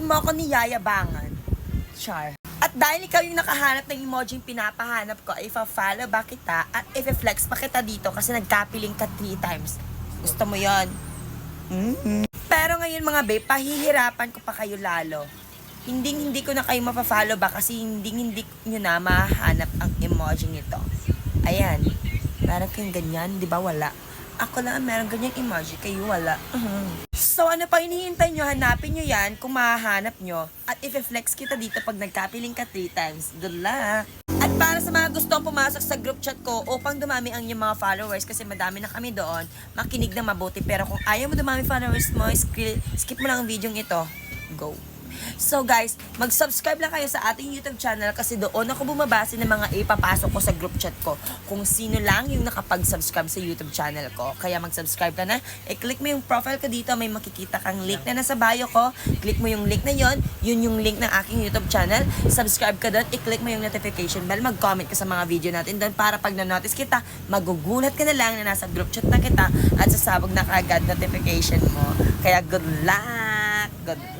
mo ako niyayabangan. Char. At dahil ikaw yung nakahanap ng emoji pinapahanap ko, ifa-follow ba kita at i-flex pa kita dito kasi nagkapiling ka 3 times. Gusto mo yon? Pero ngayon mga babe, pahihirapan ko pa kayo lalo. Hindi ko na kayo mapafollow ba kasi hindi nyo na mahanap ang emoji nito. Ayan. Meron kayong ganyan, di ba wala? Ako lang meron ganyang emoji, kayo wala. So ano pa hinihintay nyo? Hanapin nyo yan kung mahahanap nyo. At i-flex kita dito pag nagkapiling ka 3 times. Good luck! At para sa mga gustong pumasok sa group chat ko upang dumami ang inyong mga followers kasi madami na kami doon, makinig na mabuti. Pero kung ayaw mo dumami followers mo, skip mo lang ang video ito. Go! So guys, mag-subscribe lang kayo sa ating YouTube channel kasi doon ako bumabase ng mga ipapasok ko sa group chat ko. Kung sino lang yung nakapag-subscribe sa YouTube channel ko. Kaya mag-subscribe ka na. I-click mo yung profile ko dito. May makikita kang link na nasa bio ko. Click mo yung link na yon. Yun yung link ng aking YouTube channel. Subscribe ka doon. I-click mo yung notification bell. Mag-comment ka sa mga video natin doon para pag na-notice kita, magugulat ka na lang na nasa group chat na kita at sasabog na kagad notification mo. Kaya good luck! Good luck!